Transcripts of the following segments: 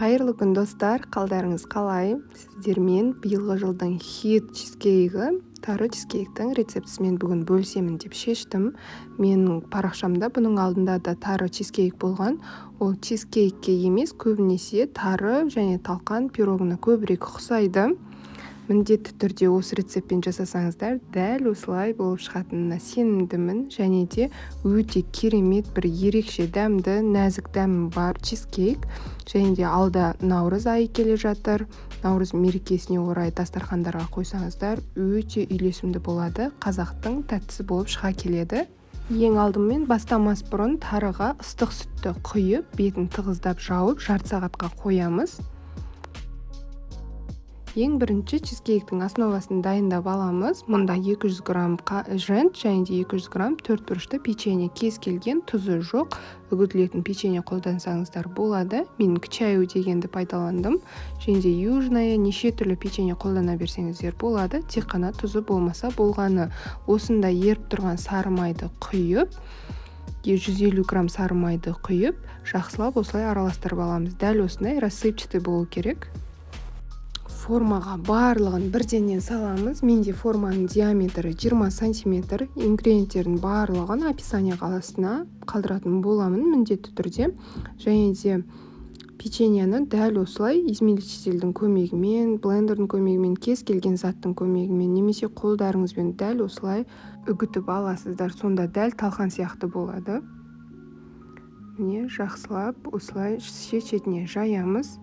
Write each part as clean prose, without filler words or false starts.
Қайырлы күн достар, қалдарыңыз қалай? Сіздермен биылғы жылдың хит чизкейгі, тары чизкейктің рецептісімен бүгін бөлісемін деп шештім. Менің парақшамда бұның алдында да тары чизкейк болған. Ол чизкейкке емес, көбінесе тары және талқан пирогына көбірек ұқсайды. Міндетті түрде осы рецептпен жасасаңыздар, дәл осылай болып шығатынына сенімдімін, және де өте керемет бір ерекше дәмді, нәзік дәмі бар чизкейк. Және де алда наурыз айы келе жатыр. Наурыз мерекесіне орай дастархандарға қойсаңыздар, өте үйлесімді болады. Қазақтың тәттісі болып шыға келеді. Ең алдымен бастамас бұрын тарыға ыстық сүтті құйып, бетін тығыздап жауып, жарты сағатқа қоямыз. Ең бірінші чизкейктің основасын дайындап аламыз. Мұнда 200 грамм жент және де 200 грамм төрт бұрышты печенье, кез келген тұзы жоқ үгітілетін печенье қолдансаңыздар болады. Мен к чаю дегенді пайдаландым. Және де южное, неше түрлі печенье қолдана берсеңіздер болады. Тек қана тұзы болмаса болғаны. Осында еріп тұрған сары майды құйып, 150 грамм сары майды құйып, жақсылап осылай араластырып аламыз. Дәл осындай рассыпчатый болу керек. Формаға барлығын бірденен саламыз. Менде форманың диаметрі 20 сантиметр. Ингредиенттердің барлығын описанияға астына қалдыратын боламын міндетті түрде. Және де печеньені дәл осылай измельчительдің көмегімен, блендердің көмегімен, кез келген заттың көмегімен, немесе қолдарыңызбен дәл осылай үгітіп аласыздар. Сонда дәл талқан сияқты болады. Міне жақсылап осылай шетіне жаямыз.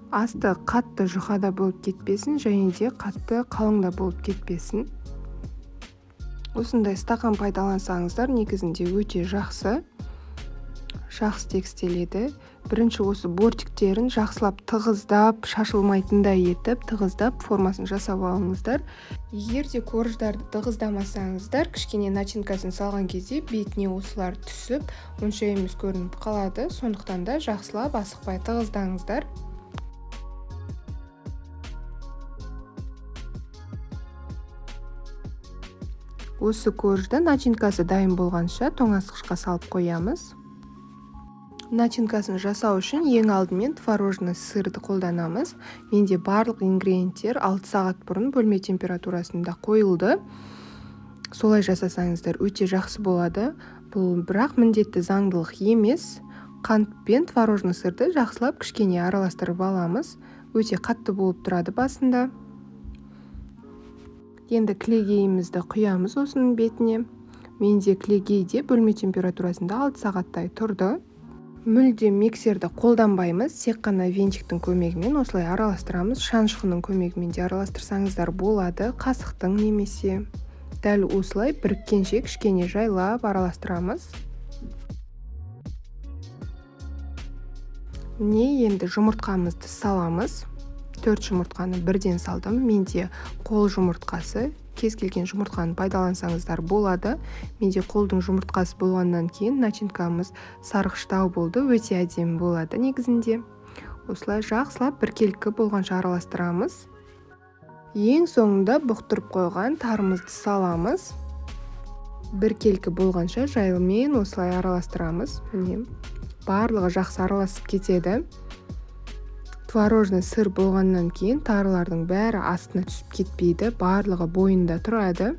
Асты қатты жұқада болып кетпесін, және де қатты қалыңда болып кетпесін. Осындай стақан пайдалансаңыздар, негізінде өте жақсы текстеледі. Бірінші осы бортиктерін жақсылап тығыздап, шашылмайтындай етіп, тығыздап формасын жасап алыңыздар. Егер де корждарды тығыздамасаңыздар, кішкене начинкасын салған кезде бетіне осылар түсіп, онша емес көрініп қалады. Сондықтан да жақсылап асықпай тығыздаңыздар. Осы коржды начинкасы дайын болғанша тоңазытқышқа салып қоямыз. Начинкасын жасау үшін ең алдымен творожный сырды қолданамыз. Менде барлық ингредиенттер 6 сағат бұрын бөлме температурасында қойылды. Солай жасасаңыздар өте жақсы болады. Бұл бірақ міндетті заңдылық емес. Қант пен творожный сырды жақсылап кішкене араластырып аламыз. Өте қатты болып тұрады басында. Енді клегейімізді құямыз осының бетіне. Менде клегейде бөлме температурасында 6 сағаттай тұрды. Мүлде миксерді қолданбаймыз, тек қана венчиктің көмегімен осылай араластырамыз. Шаншқының көмегімен де араластырсаңыздар болады, қасықтың немесе. Дәл осылай біріккенше кішкене жайлап араластырамыз. Міне енді жұмыртқамызды саламыз. 4 жұмыртқаны бірден салдым. Менде қол жұмыртқасы, кез келген жұмыртқаны пайдалансаңыздар болады. Менде қолдың жұмыртқасы болғаннан кейін начинкамыз сарғыштау болды, өте әдемі болады негізінде. Осылай жақсылап біркелкі болғанша араластырамыз. Ең соңында бұқтырып қойған тарымызды саламыз. Біркелкі болғанша жайлымен осылай араластырамыз. Міне, барлығы жақсы араласып кетеді. Творожный сыр болғаннан кейін тарылардың бәрі астына түсіп кетпейді, барлығы бойында тұрады.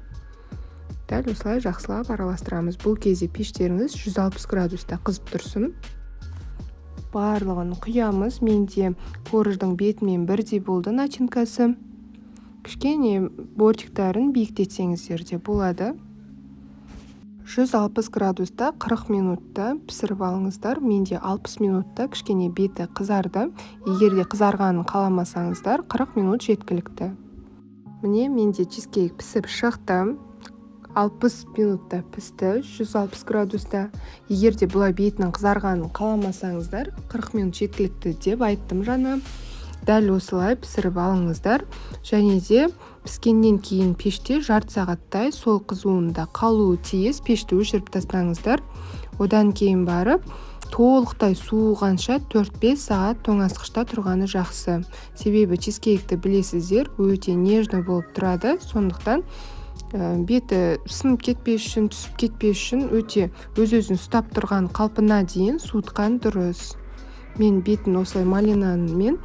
Дәл осылай жақсылап араластырамыз. Бұл кезде пештеріңіз 160 градуста қызып тұрсын. Барлығын құямыз. Менде корждың бетімен бірдей болды начинкасы. Кішкене бортиктарын биіктетсеңіздер де болады. 160 градуста 40 минутта пісіріп алыңыздар. Менде 60 минутта кішкене беті қызарды. Егер де қызарғанын қаламасаңыздар, 40 минут жеткілікті. Міне менде чизкейк пісіп шықты. 60 минутта пісті, 160 градуста. Егер де бұлай бетінің қызарғанын қаламасаңыздар, 40 минут жеткілікті деп айттым жаңа. Дәл осылай пісіріп алыңыздар. Және де піскеннен кейін пеште жарты сағаттай сол қызуында қалуы тиіс. Пешті өшіріп тастаңыздар. Одан кейін барып, толықтай суығанша 4-5 сағат тоңазытқышта тұрғаны жақсы. Себебі чизкейкті білесіздер, өте нежный болып тұрады. Сондықтан беті сынып кетпес үшін, түсіп кетпес үшін өте өз-өзін ұстап тұрған қалпына дейін суытқан дұрыс. мен бетін осылай малинамен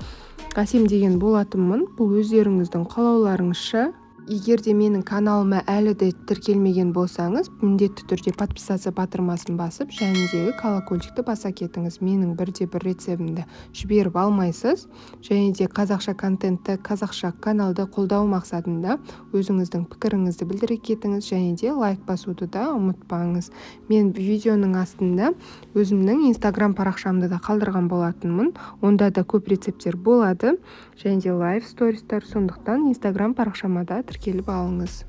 әсемдеген болатынмын. Бұл өздеріңіздің қалауларыңызша. Егер де менің каналыма әлі де тіркелмеген болсаңыз, міндетті түрде подписаться батырмасын басып, жәнедегі колокольчикті баса кетіңіз. Менің бірде-бір рецептімді жіберіп алмайсыз. Және де қазақша контентті, қазақша каналды қолдау мақсатында өзіңіздің пікіріңізді білдіре кетіңіз. Және де лайк басуды да ұмытпаңыз. Мен видеоның астында өзімнің инстаграм парақшамды да қалдырған болатынмын. Онда да көп рецепттер болады. Және де лайв стористар, сондықтан инстаграм парақшама да тіркеліп алыңыз.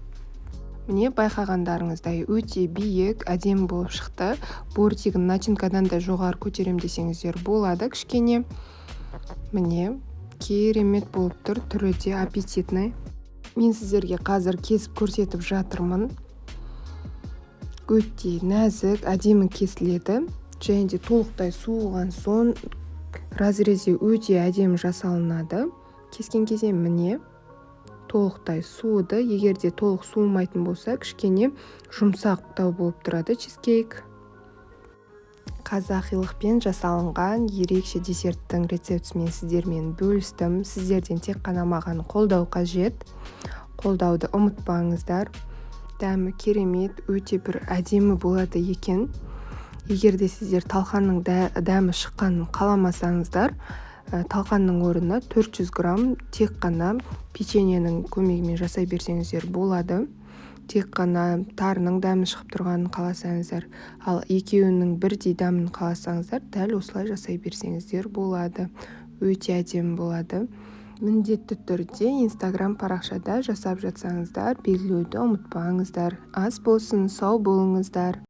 Міне байқағандарыңыздай өте биік, әдемі болып шықты. Бортигін начинкадан да жоғары көтерем десеңіздер болады кішкене. Міне керемет болып тұр, түрі де аппетитный. Мен сіздерге қазір кесіп көрсетіп жатырмын. Өте нәзік, әдемі кесіледі. Және де толықтай суыған соң разрезе өте әдемі жасалынады. Кескен кезде міне толықтай суыды. Егер де толық суымайтын болса, кішкене жұмсақтау болып тұрады чизкейк. Қазақилықпен жасалынған ерекше десерттің рецептісімен сіздермен бөлістім. Сіздерден тек қана маған қолдау қажет. Қолдауды ұмытпаңыздар. Дәмі керемет, өте бір әдемі болады екен. Егер де сіздер талқанның дәмі шыққанын қаламасаңыздар, талқанның орнына 400 грамм тек қана печеньенің көмегімен жасай берсеңіздер болады. Тек қана тарының дәмі шығып тұрғанын қаласаңыздар, ал екеуінің бірдей дәмін қаласаңыздар, дәл осылай жасай берсеңіздер болады. Өте әдемі болады. Міндетті түрде инстаграм парақшада жасап жатсаңыздар, белгілеуді ұмытпаңыздар. Ас болсын, сау болыңыздар.